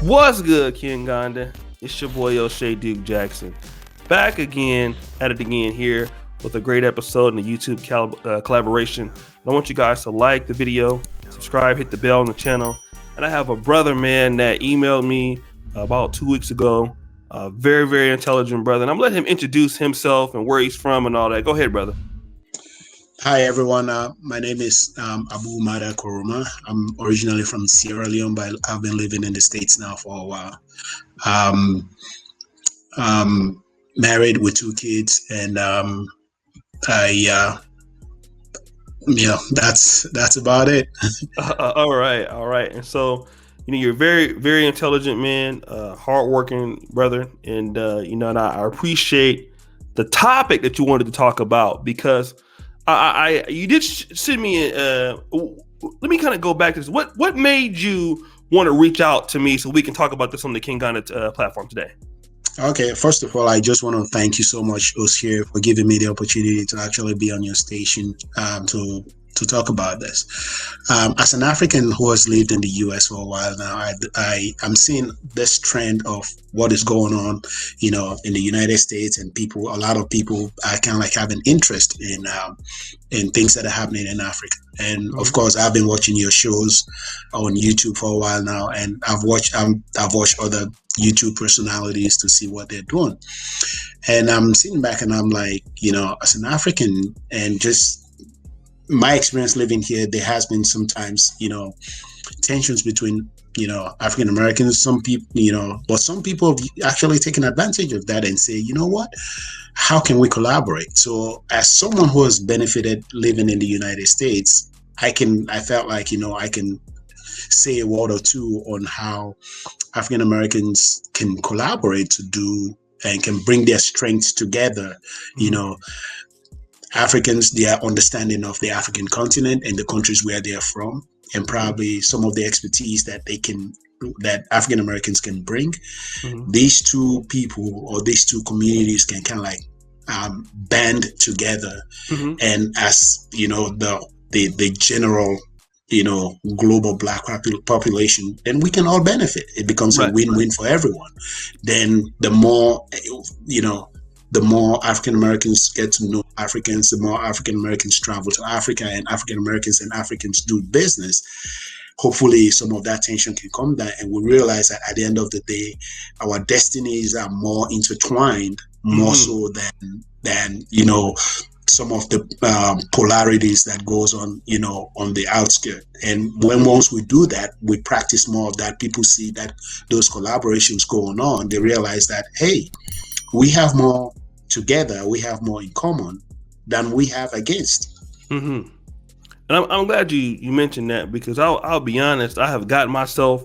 What's good, Ken Gonda? It's your boy O'Shea Duke Jackson. Back again, at it again here with a great episode in the YouTube collaboration. I want you guys to like the video, subscribe, hit the bell on the channel. And I have a brother, man, that emailed me about 2 weeks ago. Very, very intelligent brother. And I'm letting him introduce himself and where he's from and all that. Go ahead, brother. Hi, everyone. My name is Abu Mada Koroma. I'm originally from Sierra Leone, but I've been living in the States now for a while. Married with 2 kids, and that's about it. All right. And so, you're a very, very intelligent man, hardworking brother, and and I appreciate the topic that you wanted to talk about because you did send me. Let me kind of go back to this. What made you want to reach out to me so we can talk about this on the King Ghana platform today? Okay, first of all, I just want to thank you so much, Osir, for giving me the opportunity to actually be on your station to talk about this. As an African who has lived in the US for a while now, I'm seeing this trend of what is going on, in the United States, and a lot of people are kind of like having interest in things that are happening in Africa. And of course, I've been watching your shows on YouTube for a while now, and I've watched other YouTube personalities to see what they're doing. And I'm sitting back and I'm like, as an African, and just my experience living here, there has been sometimes, tensions between, African Americans, some people, but some people have actually taken advantage of that and say, you know what, how can we collaborate? So as someone who has benefited living in the United States, I felt like, I can say a word or two on how African Americans can collaborate to do and can bring their strengths together, Africans, their understanding of the African continent and the countries where they are from, and probably some of the expertise that African Americans can bring. These two people or these two communities can kind of like band together, and as the general global Black population, then we can all benefit. It becomes a win-win for everyone. Then the more African Americans get to know Africans, the more African Americans travel to Africa, and African Americans and Africans do business. Hopefully some of that tension can come down, and we realize that at the end of the day, our destinies are more intertwined, more so than some of the polarities that goes on, on the outskirts. And once we do that, we practice more of that, people see that those collaborations going on, they realize that, hey, we have more together, we have more in common than we have against. And I'm glad you mentioned that, because I'll be honest, I have gotten myself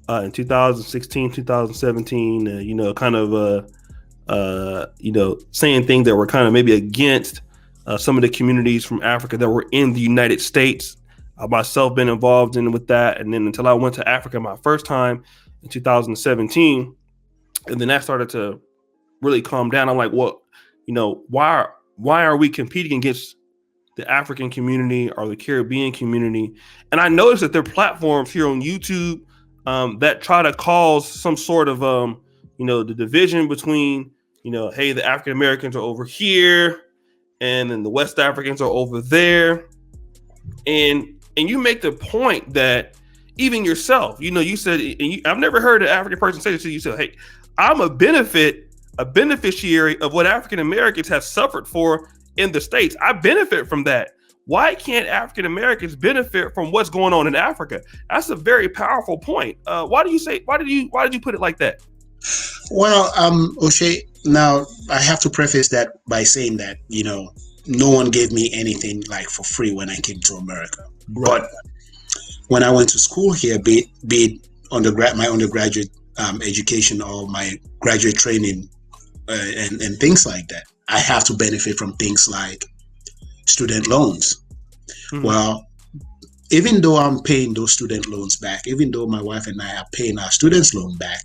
in 2016, 2017, saying things that were kind of maybe against some of the communities from Africa that were in the United States. Myself been involved with that, and then until I went to Africa my first time in 2017, and then that started to really calm down. I'm like, well, why are we competing against the African community or the Caribbean community? And I noticed that there are platforms here on YouTube that try to cause some sort of the division between hey, the African Americans are over here and then the West Africans are over there, and you make the point that even yourself, you said, and I've never heard an African person say this to you. You said, hey, I'm a beneficiary of what African Americans have suffered for in the States. I benefit from that. Why can't African Americans benefit from what's going on in Africa? That's a very powerful point. Why did you put it like that? Well, O'Shea, now I have to preface that by saying that, no one gave me anything like for free when I came to America. Right. But when I went to school here, be it my undergraduate education or my graduate training and things like that, I have to benefit from things like student loans. Well, even though I'm paying those student loans back, even though my wife and I are paying our students' loan back,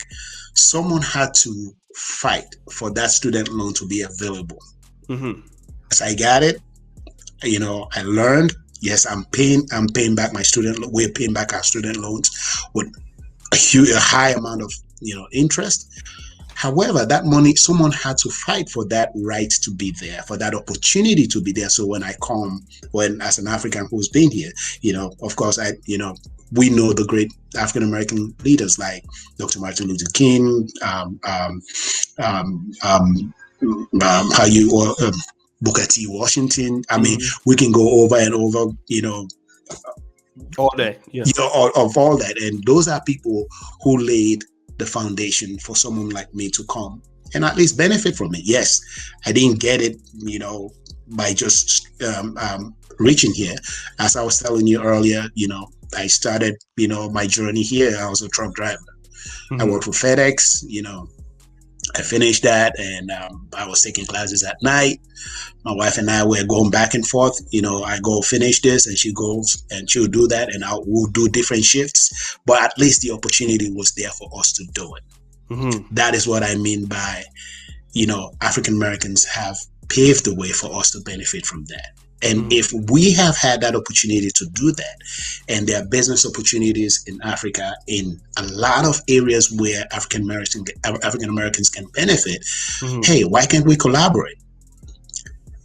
someone had to fight for that student loan to be available. As I got it, I learned, yes, I'm paying back my student. We're paying back our student loans with a high amount of interest. However, that money, someone had to fight for that right to be there, for that opportunity to be there. So when as an African who's been here, of course, we know the great African American leaders like Dr. Martin Luther King, how you or Booker T. Washington. I mean, we can go over and over, all day, yeah, of all that, and those are people who laid the foundation for someone like me to come and at least benefit from it. Yes, I didn't get it, by just reaching here. As I was telling you earlier, I started, my journey here. I was a truck driver. I worked for FedEx, I finished that, and I was taking classes at night. My wife and I were going back and forth. I go finish this, and she goes and she'll do that, and we'll do different shifts. But at least the opportunity was there for us to do it. That is what I mean by, African Americans have paved the way for us to benefit from that. And if we have had that opportunity to do that, and there are business opportunities in Africa in a lot of areas where African Americans can benefit, hey, why can't we collaborate?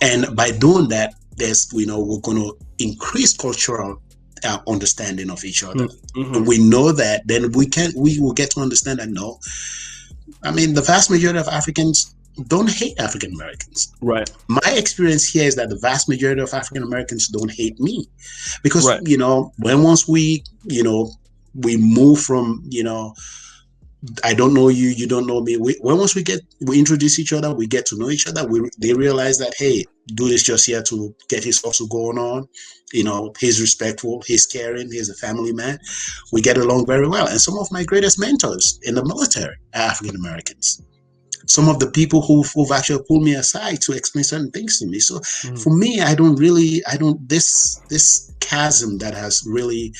And by doing that, we're going to increase cultural understanding of each other. We know that, then we will get to understand that the vast majority of Africans don't hate African Americans. Right. My experience here is that the vast majority of African Americans don't hate me, because once we move from I don't know you, you don't know me. Once we introduce each other, we get to know each other. They realize that, hey, dude is just here to get his hustle going on. He's respectful, he's caring, he's a family man. We get along very well. And some of my greatest mentors in the military are African Americans. Some of the people who've actually pulled me aside to explain certain things to me. So for me, this chasm that has really,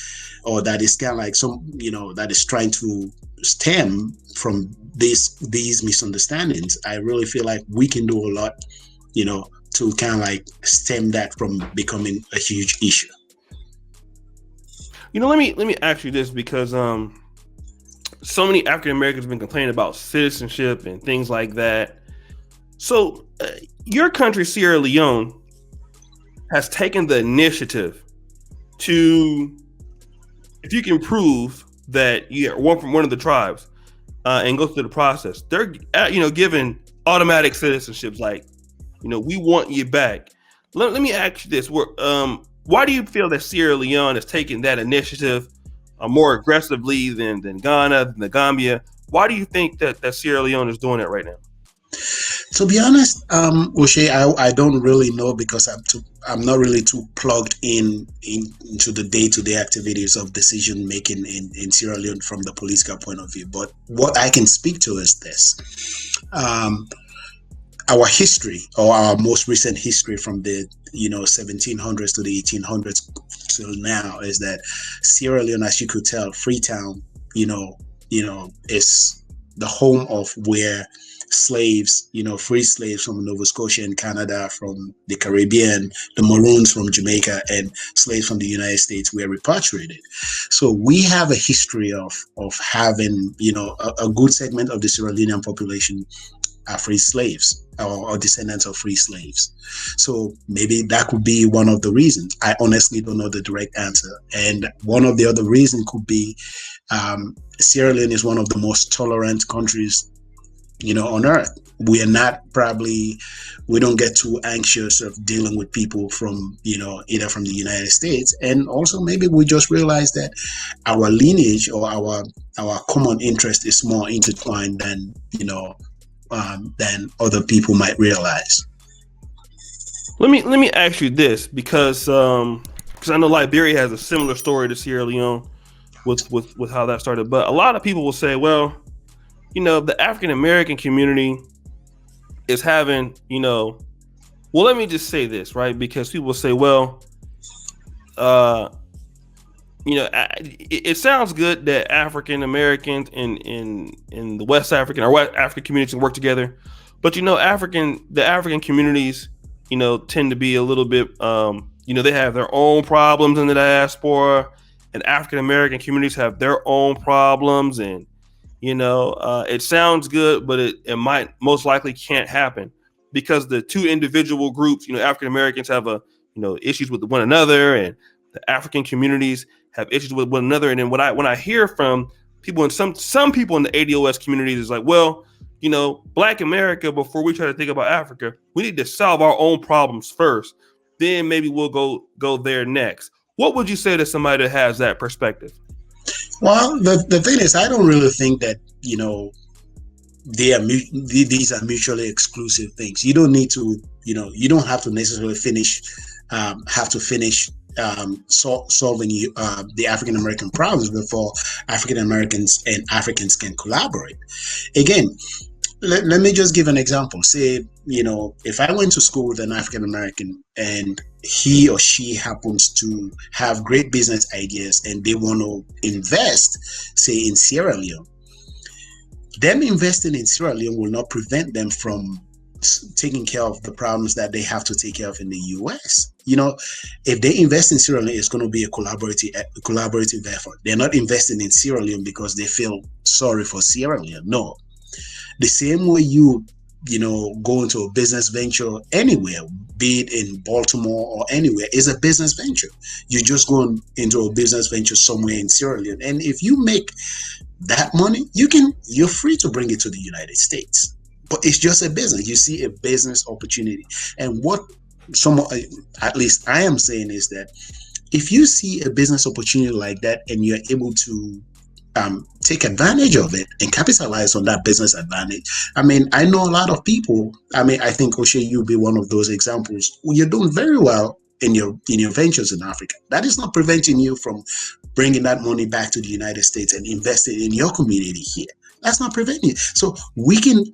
or that is kind of like that is trying to stem from these misunderstandings. I really feel like we can do a lot, to kind of like stem that from becoming a huge issue. Let me ask you this, because so many African Americans have been complaining about citizenship and things like that. So your country, Sierra Leone, has taken the initiative to, if you can prove that you are from one of the tribes and go through the process, they're given automatic citizenships. Like, we want you back. Let me ask you this: why do you feel that Sierra Leone has taken that initiative more aggressively than Ghana, than the Gambia? Why do you think that Sierra Leone is doing it right now? To be honest, O'Shea, I don't really know, because I'm not really too plugged into the day-to-day activities of decision making in Sierra Leone from the political point of view. But what I can speak to is this: our history, or our most recent history from the 1700s to the 1800s till now, is that Sierra Leone, as you could tell, Freetown, is the home of where slaves, free slaves from Nova Scotia and Canada, from the Caribbean, the Maroons from Jamaica, and slaves from the United States were repatriated. So we have a history of having, a good segment of the Sierra Leonean population are free slaves, or descendants of free slaves. So maybe that could be one of the reasons. I honestly don't know the direct answer. And one of the other reasons could be Sierra Leone is one of the most tolerant countries, on earth. We don't get too anxious of dealing with people from, either from the United States. And also maybe we just realize that our lineage, or our common interest is more intertwined than other people might realize. Let me ask you this, because I know Liberia has a similar story to Sierra Leone with how that started. But a lot of people will say, well, the African American community is having, well, let me just say this, right? Because people will say, well, it sounds good that African Americans in the West African or West African communities work together, but the African communities, tend to be a little bit, they have their own problems in the diaspora, and African American communities have their own problems, and it sounds good, but it might most likely can't happen because the two individual groups, African Americans have issues with one another, and the African communities have issues with one another. And then when I hear from people in some people in the ADOS communities is like, well, Black America, before we try to think about Africa, we need to solve our own problems first. Then maybe we'll go there next. What would you say to somebody that has that perspective? Well, the thing is, I don't really think that, these are mutually exclusive things. You don't need to, you don't have to necessarily finish solving the African American problems before African Americans and Africans can collaborate. Again, let me just give an example. Say, if I went to school with an African American and he or she happens to have great business ideas and they want to invest, say, in Sierra Leone, them investing in Sierra Leone will not prevent them from taking care of the problems that they have to take care of in the US. If they invest in Sierra Leone, it's going to be a collaborative effort. They're not investing in Sierra Leone because they feel sorry for Sierra Leone. No. The same way you go into a business venture anywhere, be it in Baltimore or anywhere, is a business venture. You're just going into a business venture somewhere in Sierra Leone. And if you make that money, you're free to bring it to the United States. But it's just a business. You see a business opportunity. And what at least I am saying is that if you see a business opportunity like that and you're able to take advantage of it and capitalize on that business advantage. I mean, I know a lot of people. I mean, I think O'Shea, you'll be one of those examples. You're doing very well in your ventures in Africa. That is not preventing you from bringing that money back to the United States and investing in your community here. That's not preventing you. So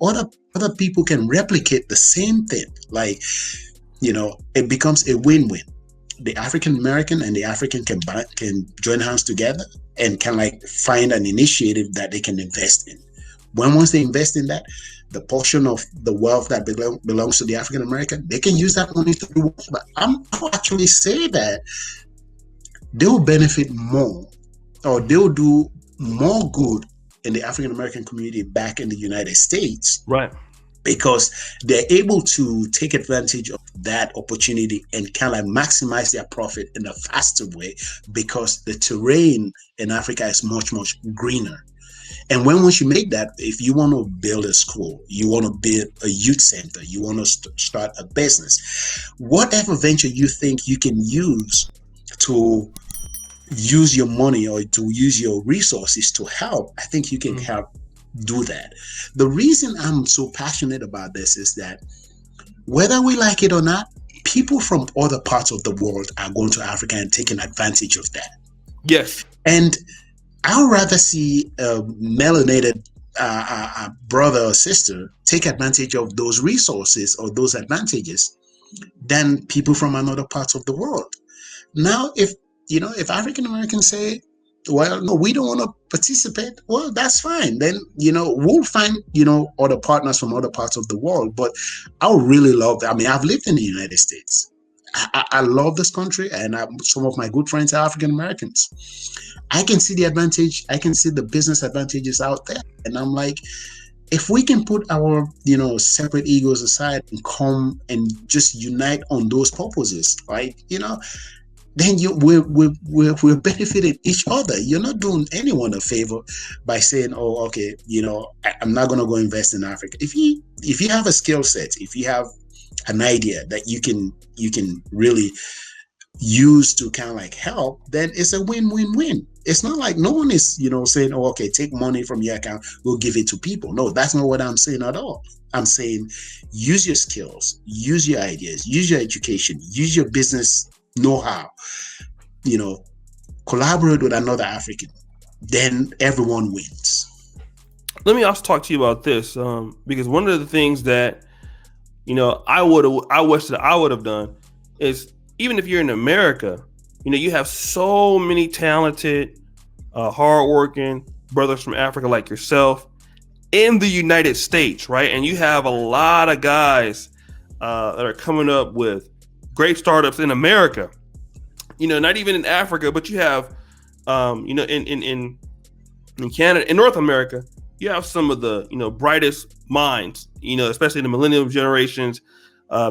other people can replicate the same thing. Like, it becomes a win-win. The African American and the African can join hands together and can find an initiative that they can invest in. Once they invest in that, the portion of the wealth that belongs to the African American, they can use that money to do. But I'll actually say that they'll benefit more, or they'll do more good in the African American community back in the United States, right? Because they're able to take advantage of that opportunity and maximize their profit in a faster way, because the terrain in Africa is much, much greener. And once you make that, if you want to build a school, you want to build a youth center, you want to start a business, whatever venture you think you can use to use your money or to use your resources to help, I think you can help do that. The reason I'm so passionate about this is that whether we like it or not, people from other parts of the world are going to Africa and taking advantage of that. Yes. And I'd rather see a melanated brother or sister take advantage of those resources or those advantages than people from another parts of the world. Now, if African Americans say, well, no, we don't want to participate, well, that's fine. Then, we'll find, other partners from other parts of the world. But I would really love that. I mean, I've lived in the United States. I love this country, and some of my good friends are African Americans. I can see the advantage. I can see the business advantages out there. And I'm like, if we can put our, separate egos aside and come and just unite on those purposes, right? Then we're benefiting each other. You're not doing anyone a favor by saying, oh, okay, I'm not going to go invest in Africa. If you have a skill set, if you have an idea that you can really use to help, then it's a win-win-win. It's not like no one is, saying, oh, okay, take money from your account, we'll give it to people. No, that's not what I'm saying at all. I'm saying use your skills, use your ideas, use your education, use your business know-how, collaborate with another African, then everyone wins. Let me also talk to you about this, because one of the things that I wish that I would have done is, even if you're in America, you have so many talented, hardworking brothers from Africa like yourself in the United States, right? And you have a lot of guys that are coming up with great startups in America, not even in Africa, but you have In Canada, in North America, you have some of the brightest minds. Especially the millennial generations.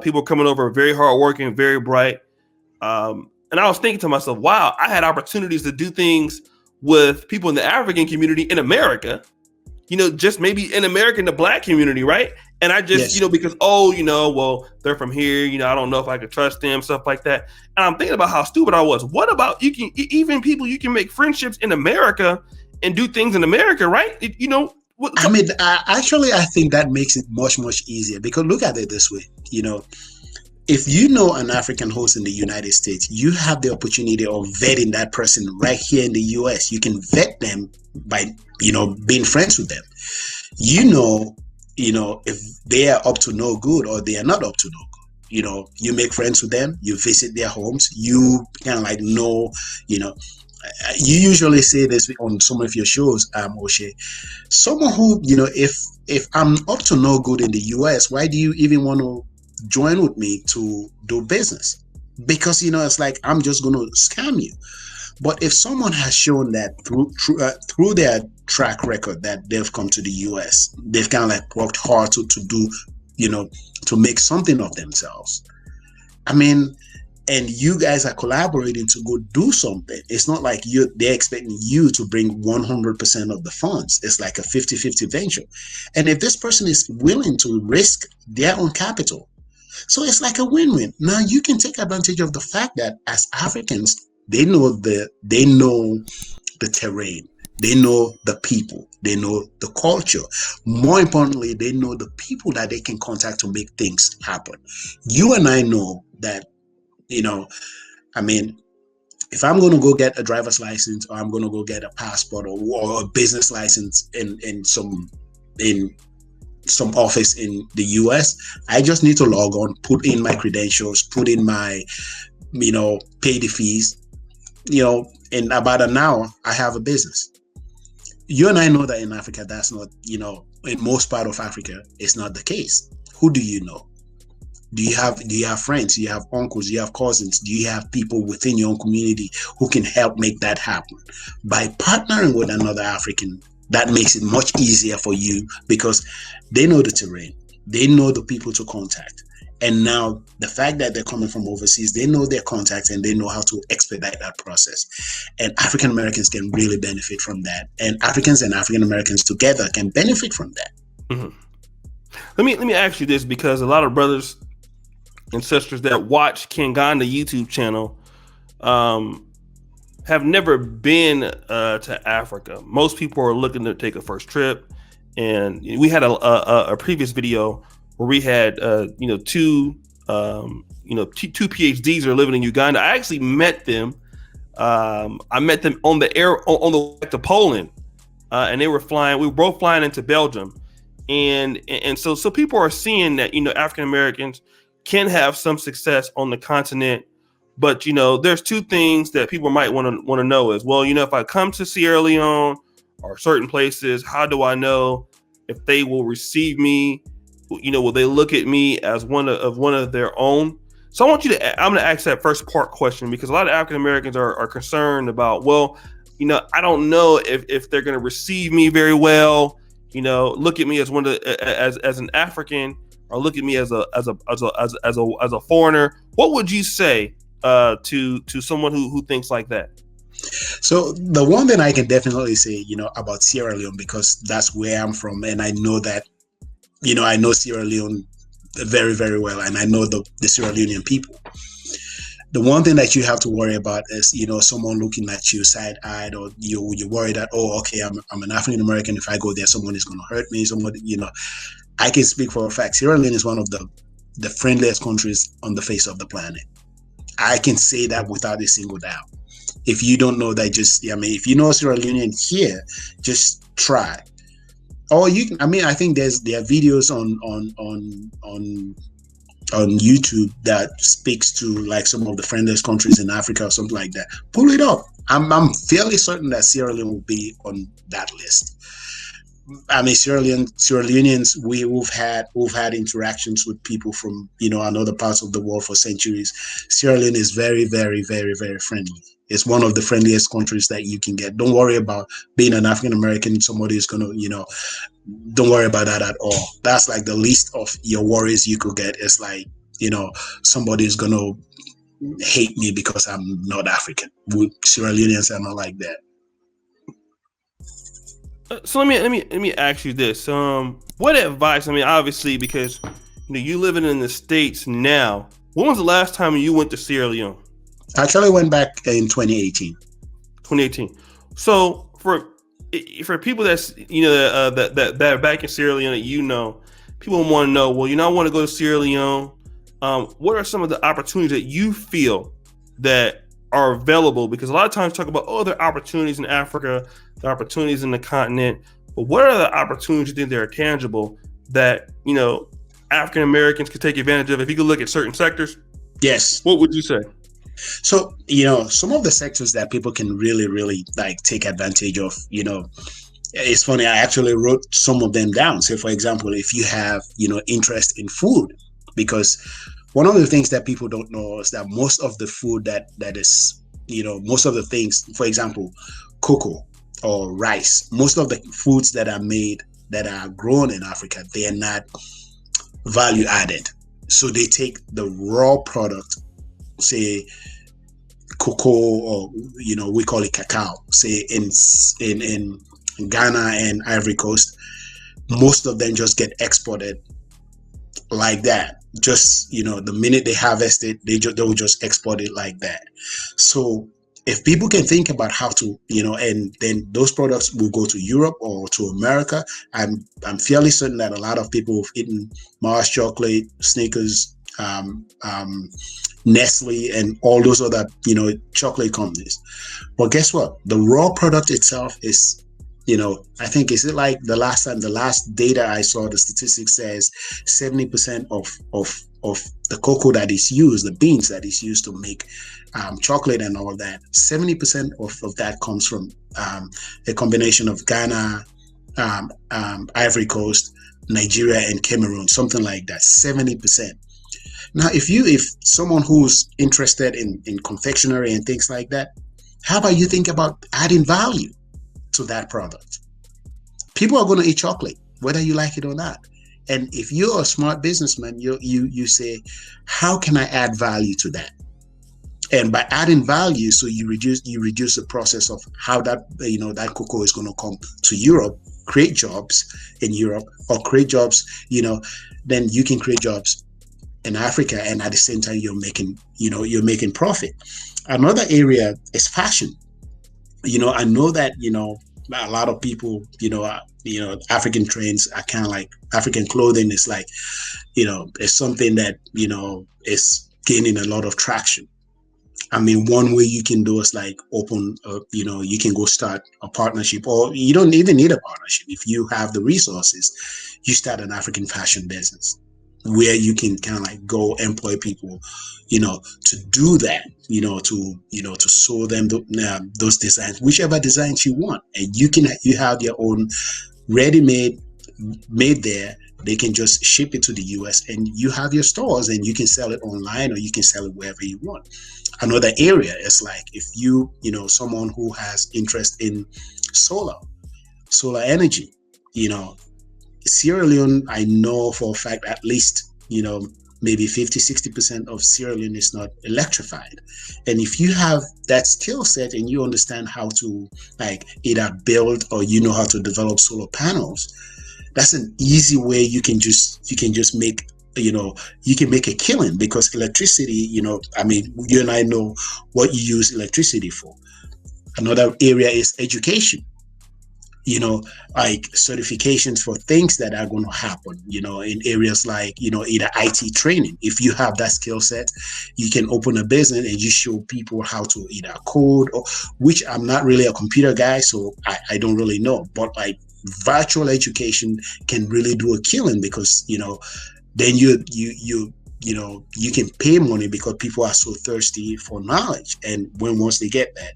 People coming over very hardworking, very bright. And I was thinking to myself, wow, I had opportunities to do things with people in the African community in America. Just maybe in America, in the Black community, right? And I just, Yes. because well, they're from here. I don't know if I could trust them, stuff like that. And I'm thinking about how stupid I was. What about even people you can make friendships in America and do things in America, right? I mean, I think that makes it much, much easier because look at it this way. If you know an African host in the United States, you have the opportunity of vetting that person right here in the US. You can vet them by, being friends with them. If they are up to no good or they are not up to no good. You make friends with them, you visit their homes, you kind of like know, you usually say this on some of your shows, Oshe. Someone who, if I'm up to no good in the US, why do you even want to join with me to do business? Because it's like I'm just going to scam you. But if someone has shown that through their track record that they've come to the US, they've kind of like worked hard to do, to make something of themselves. I mean, and you guys are collaborating to go do something. It's not like they're expecting you to bring 100% of the funds. It's like a 50-50 venture. And if this person is willing to risk their own capital, so it's like a win-win. Now you can take advantage of the fact that as Africans, they know the terrain, they know the people, they know the culture. More importantly, they know the people that they can contact to make things happen. You and I know that, I mean, if I'm going to go get a driver's license or I'm going to go get a passport or a business license in some office in the US, I just need to log on, put in my credentials, put in my, pay the fees, in about an hour, I have a business. You and I know that in Africa, that's not, in most part of Africa, it's not the case. Who do you know? Do you have friends? Do you have uncles? Do you have cousins? Do you have people within your own community who can help make that happen? By partnering with another African, that makes it much easier for you because they know the terrain, they know the people to contact. And now the fact that they're coming from overseas, they know their contacts and they know how to expedite that process. And African Americans can really benefit from that. And Africans and African Americans together can benefit from that. Mm-hmm. Let me ask you this, because a lot of brothers and sisters that watch Kingana YouTube channel have never been to Africa. Most people are looking to take a first trip, and we had a previous video where we had two PhDs are living in Uganda. I actually met them. I met them on the way to Poland, and they were flying. We were both flying into Belgium, and so people are seeing that African Americans can have some success on the continent. But there's two things that people might want to know is, well, if I come to Sierra Leone or certain places, how do I know if they will receive me? Will they look at me as one of their own? So I'm going to ask that first part question, because a lot of African Americans are concerned about, well, I don't know if they're going to receive me very well. Look at me as as an African, or look at me as a foreigner. What would you say to someone who thinks like that? So the one thing I can definitely say, about Sierra Leone, because that's where I'm from, and I know that, I know Sierra Leone very, very well, and I know the Sierra Leonean people. The one thing that you have to worry about is, someone looking at you side-eyed, or you're worried that, oh, okay, I'm an African American. If I go there, someone is going to hurt me. I can speak for a fact. Sierra Leone is one of the friendliest countries on the face of the planet. I can say that without a single doubt. If you don't know that, if you know Sierra Leonean here, just try. Or you can, I think there are videos on YouTube that speaks to like some of the friendliest countries in Africa or something like that. Pull it up. I'm fairly certain that Sierra Leone will be on that list. Sierra Leoneans, we've had interactions with people from, other parts of the world for centuries. Sierra Leone is very, very, very, very friendly. It's one of the friendliest countries that you can get. Don't worry about being an African American. Somebody is gonna, don't worry about that at all. That's like the least of your worries you could get. It's like, somebody is gonna hate me because I'm not African. Sierra Leoneans are not like that. So let me ask you this. What advice? I mean, obviously, because you living in the States now. When was the last time you went to Sierra Leone? I actually went back in 2018. 2018. So for people that's that back in Sierra Leone, people want to know. Well, I want to go to Sierra Leone. What are some of the opportunities that you feel that are available? Because a lot of times talk about there are opportunities in Africa, there are opportunities in the continent. But what are the opportunities you think that are tangible that African Americans could take advantage of? If you could look at certain sectors, yes. What would you say? So, some of the sectors that people can really, really like take advantage of, it's funny, I actually wrote some of them down. So, for example, if you have, interest in food, because one of the things that people don't know is that most of the food that is, most of the things, for example, cocoa or rice, most of the foods that are made, that are grown in Africa, they are not value added. So they take the raw product, say cocoa, or we call it cacao, say in Ghana and Ivory Coast, most of them just get exported like that. Just the minute they harvest it, they will just export it like that. So if people can think about how to, and then those products will go to Europe or to America, I'm fairly certain that a lot of people have eaten Mars chocolate, Snickers, Nestle, and all those other, chocolate companies. But guess what? The raw product itself is, I think, is it like the last data I saw, the statistics says 70% of the cocoa that is used, the beans that is used to make chocolate and all that, 70% of that comes from a combination of Ghana, Ivory Coast, Nigeria, and Cameroon, something like that, 70%. Now, if someone who's interested in confectionery and things like that, how about you think about adding value to that product? People are going to eat chocolate, whether you like it or not. And if you're a smart businessman, you say, how can I add value to that? And by adding value, so you reduce the process of how that that cocoa is going to come to Europe, create jobs in Europe, or create jobs, then you can create jobs in Africa, and at the same time you're making profit. Another area is fashion. I know that a lot of people, African trends are kind of like African clothing is like, it's something that is gaining a lot of traction. I mean, one way you can do is like open, you can go start a partnership, or you don't even need a partnership. If you have the resources, you start an African fashion business where you can kind of like go employ people, to do that, to sew them those designs, whichever designs you want, and you have your own ready-made made there. They can just ship it to the US, and you have your stores, and you can sell it online, or you can sell it wherever you want. Another area is like if someone who has interest in solar energy, Sierra Leone, I know for a fact, at least, maybe 50-60% of Sierra Leone is not electrified. And if you have that skill set and you understand how to like either build or how to develop solar panels, that's an easy way you can just make, you can make a killing, because electricity, I mean, you and I know what you use electricity for. Another area is education. Like certifications for things that are going to happen, in areas like, either IT training. If you have that skill set, you can open a business and you show people how to either code, or which I'm not really a computer guy, so I don't really know. But like virtual education can really do a killing, because, then you can pay money because people are so thirsty for knowledge. And once they get that,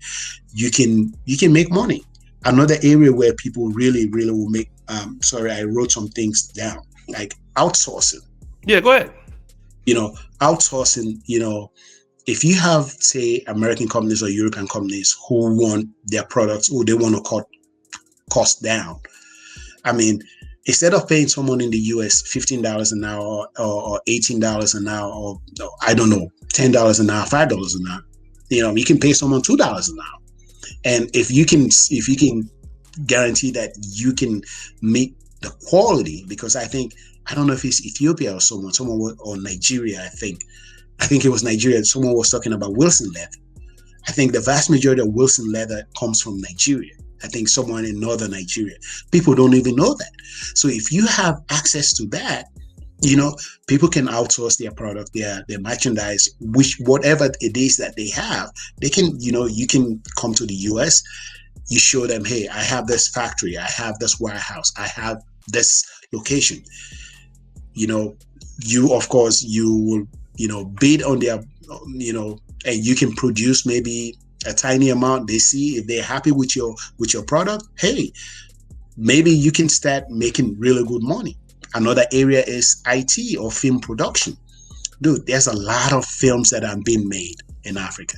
you can make money. Another area where people really, really will make, I wrote some things down, like outsourcing. Yeah, go ahead. Outsourcing, if you have, say, American companies or European companies who want their products, or they want to cut cost down, I mean, instead of paying someone in the US $15 an hour or $18 an hour, or I don't know, $10 an hour, $5 an hour, you can pay someone $2 an hour. And if you can guarantee that you can meet the quality, because I don't know if it's Ethiopia or someone or Nigeria. I think it was Nigeria. Someone was talking about Wilson leather. I think the vast majority of Wilson leather comes from Nigeria. I think someone in northern Nigeria. People don't even know that. So if you have access to that, people can outsource their product, their merchandise, whatever it is that they have. They can, you can come to the US. You show them, hey, I have this factory, I have this warehouse, I have this location. You of course you will, bid on their, and you can produce maybe a tiny amount. They see if they're happy with your product. Hey, maybe you can start making really good money. Another area is IT or film production. Dude, there's a lot of films that are being made in Africa,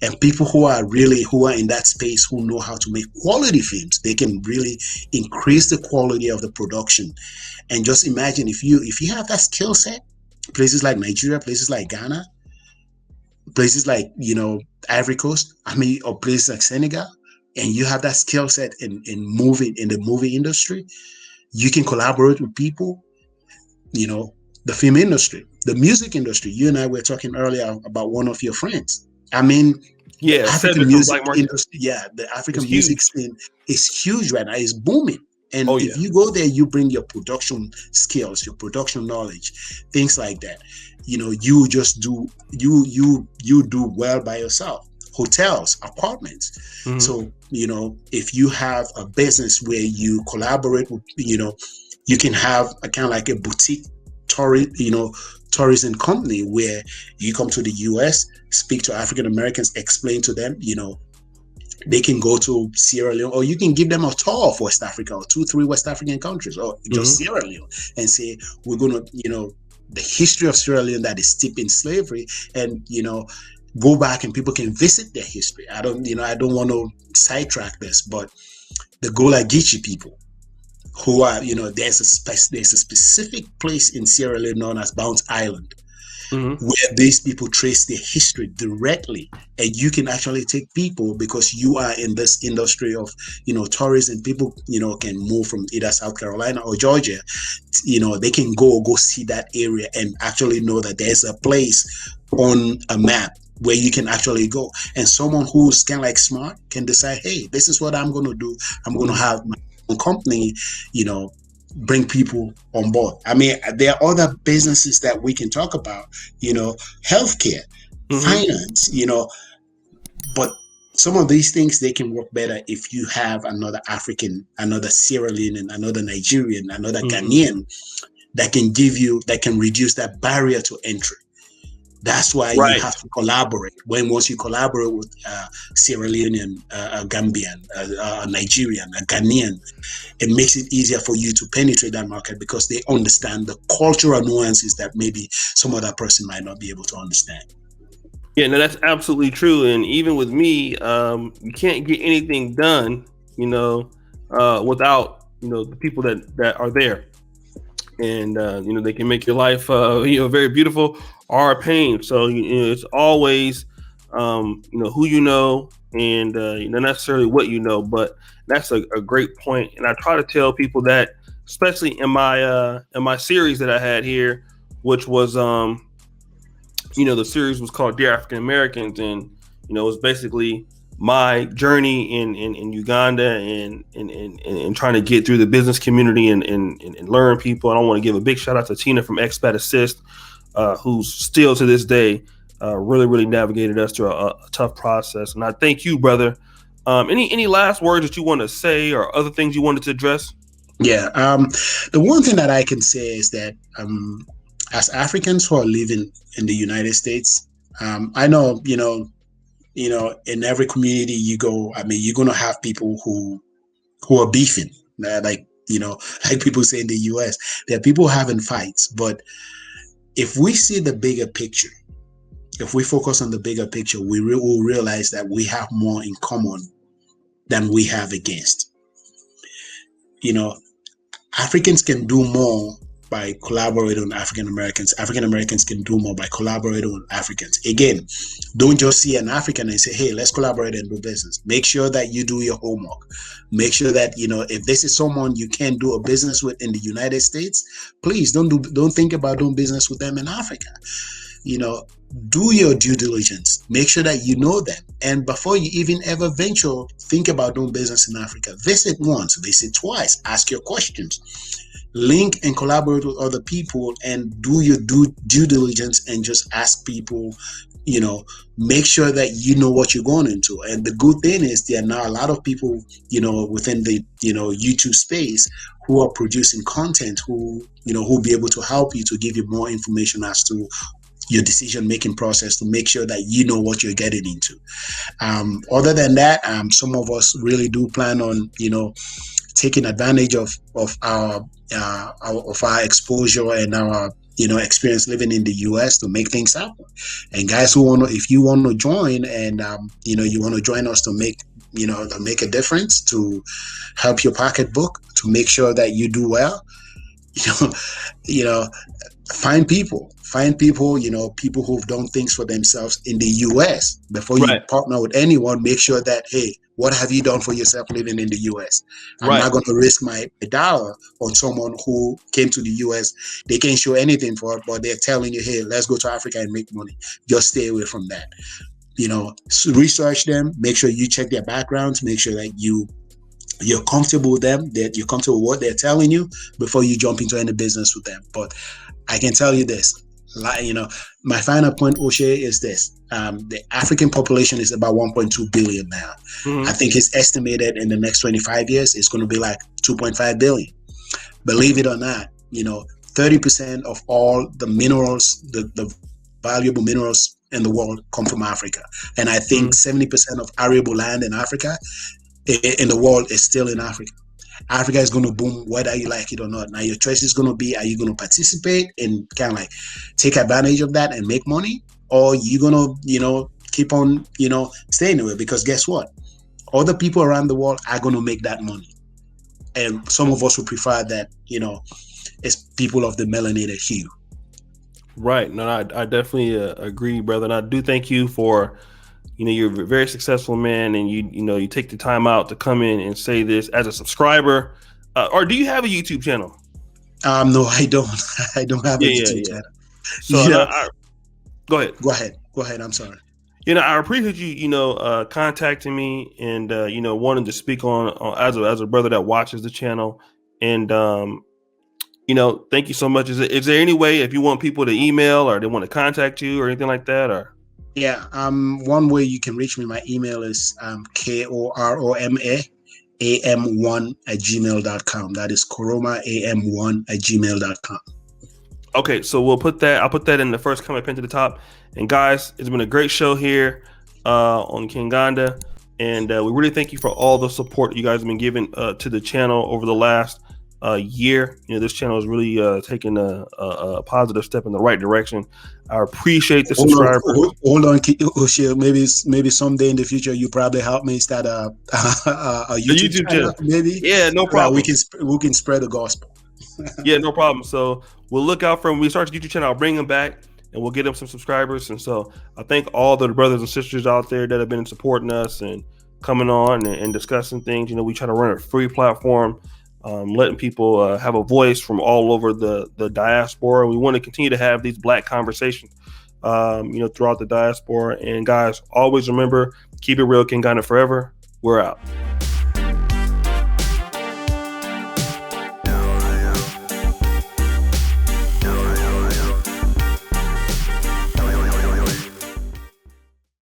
and people who are in that space, who know how to make quality films, they can really increase the quality of the production. And just imagine if you have that skill set, places like Nigeria, places like Ghana, places like Ivory Coast, or places like Senegal, and you have that skill set in the movie industry, you can collaborate with people, the film industry, the music industry. You and I were talking earlier about one of your friends. The Yeah, African Seven from music Black Market. industry, the It's African music huge. scene is huge right now. It's booming. And Oh if yeah. you go there, you bring your production skills, your production knowledge, things like that. You just do you do well by yourself. Hotels, apartments. Mm-hmm. So if you have a business where you collaborate with, you can have a kind of like a boutique tourism company where you come to the US, speak to African Americans, explain to them, they can go to Sierra Leone, or you can give them a tour of West Africa, or 2, 3 West African countries, or just Mm-hmm. Sierra Leone, and say, we're going to, the history of Sierra Leone that is steeped in slavery, and, go back and people can visit their history. I don't want to sidetrack this, but the Gola Geechee people, who are, there's a specific place in Sierra Leone known as Bounce Island, Mm-hmm. where these people trace their history directly. And you can actually take people, because you are in this industry of tourism. People can move from either South Carolina or Georgia. They can go see that area and actually know that there's a place on a map where you can actually go. And someone who's kind of like smart can decide, hey, this is what I'm going to do. I'm going to have my own company, bring people on board. There are other businesses that we can talk about, healthcare, Mm-hmm. finance, but some of these things, they can work better if you have another African, another Sierra Leonean, another Nigerian, another Mm-hmm. Ghanaian that can reduce that barrier to entry. That's why you Right. have to collaborate. Once you collaborate with Sierra Leonean, a Gambian, a Nigerian, a Ghanaian, it makes it easier for you to penetrate that market, because they understand the cultural nuances that maybe some other person might not be able to understand. Yeah, no, that's absolutely true. And even with me, you can't get anything done, without the people that are there, and they can make your life very beautiful or a pain. So it's always who you know, and necessarily what you know. But that's a great point, and I try to tell people that, especially in my series that I had here, which was the series was called Dear African Americans, and it was basically my journey in Uganda, and trying to get through the business community, and learn people. And I want to give a big shout out to Tina from Expat Assist, who's still to this day really navigated us through a tough process. And I thank you, brother. Any last words that you want to say, or other things you wanted to address? Yeah. The one thing that I can say is that, as Africans who are living in the United States, I know, in every community you go, you're going to have people who are beefing, like, like people say in the US, there are people having fights. But if we see the bigger picture, if we focus on the bigger picture, will realize that we have more in common than we have against. You know, Africans can do more by collaborating with African Americans. African Americans can do more by collaborating with Africans. Again, don't just see an African and say, hey, let's collaborate and do business. Make sure that you do your homework. Make sure that, if this is someone you can do a business with in the United States, please don't think about doing business with them in Africa. Do your due diligence. Make sure that you know them. And before you even ever venture, think about doing business in Africa. Visit once, visit twice, ask your questions. Link and collaborate with other people and do your due diligence and just ask people, make sure that you know what you're going into. And the good thing is there are now a lot of people, within the, YouTube space who are producing content who will be able to help you to give you more information as to your decision-making process to make sure that you know what you're getting into. Other than that, some of us really do plan on, taking advantage of our exposure and our experience living in the US to make things happen. And guys if you want to join and you want to join us to make a difference, to help your pocketbook, to make sure that you do well, find people, people who've done things for themselves in the US. Before you partner with anyone, make sure that, hey, what have you done for yourself living in the US? I'm not going to risk my dollar on someone who came to the US. They can't show anything for it, but they're telling you, hey, let's go to Africa and make money. Just stay away from that. Research them, make sure you check their backgrounds, make sure that you're comfortable with them, that you're comfortable with what they're telling you before you jump into any business with them. But I can tell you this, my final point, O'Shea, is this. The African population is about 1.2 billion now. Mm-hmm. I think it's estimated in the next 25 years, it's going to be like 2.5 billion. Believe it or not, 30% of all the minerals, the valuable minerals in the world come from Africa. And I think 70% of arable land in Africa, in the world, is still in Africa. Africa is going to boom whether you like it or not. Now your choice is going to be, are you going to participate and kind of like take advantage of that and make money, or you going to keep on staying away? Because guess what, other people around the world are going to make that money, and some of us would prefer that it's people of the melanated hue. Right. No, I definitely agree, brother, and I do thank you for you're a very successful man, and you take the time out to come in and say this as a subscriber. Or do you have a YouTube channel? No, I don't. I don't have a YouTube channel. So go ahead. Go ahead. I'm sorry. I appreciate you, contacting me and wanting to speak on as a brother that watches the channel. And thank you so much. Is there any way, if you want people to email or they want to contact you or anything like that, or? Yeah, one way you can reach me, my email is koroma am1@gmail.com. That is koromaam1@gmail.com. Okay, so I'll put that in the first comment pinned to the top. And guys, it's been a great show here on Kinganda, and we really thank you for all the support you guys have been giving to the channel over the last year. This channel is really taking a positive step in the right direction. I appreciate the subscribers. Hold on, maybe someday in the future you probably help me start a YouTube channel, maybe. Yeah, no problem. We can spread the gospel. Yeah, no problem. So we'll look out for when we start the YouTube channel. I'll bring them back and we'll get them some subscribers. And so I thank all the brothers and sisters out there that have been supporting us and coming on and discussing things. We try to run a free platform. Letting people have a voice from all over the diaspora. We want to continue to have these Black conversations, throughout the diaspora. And guys, always remember, keep it real, Kinganda forever. We're out.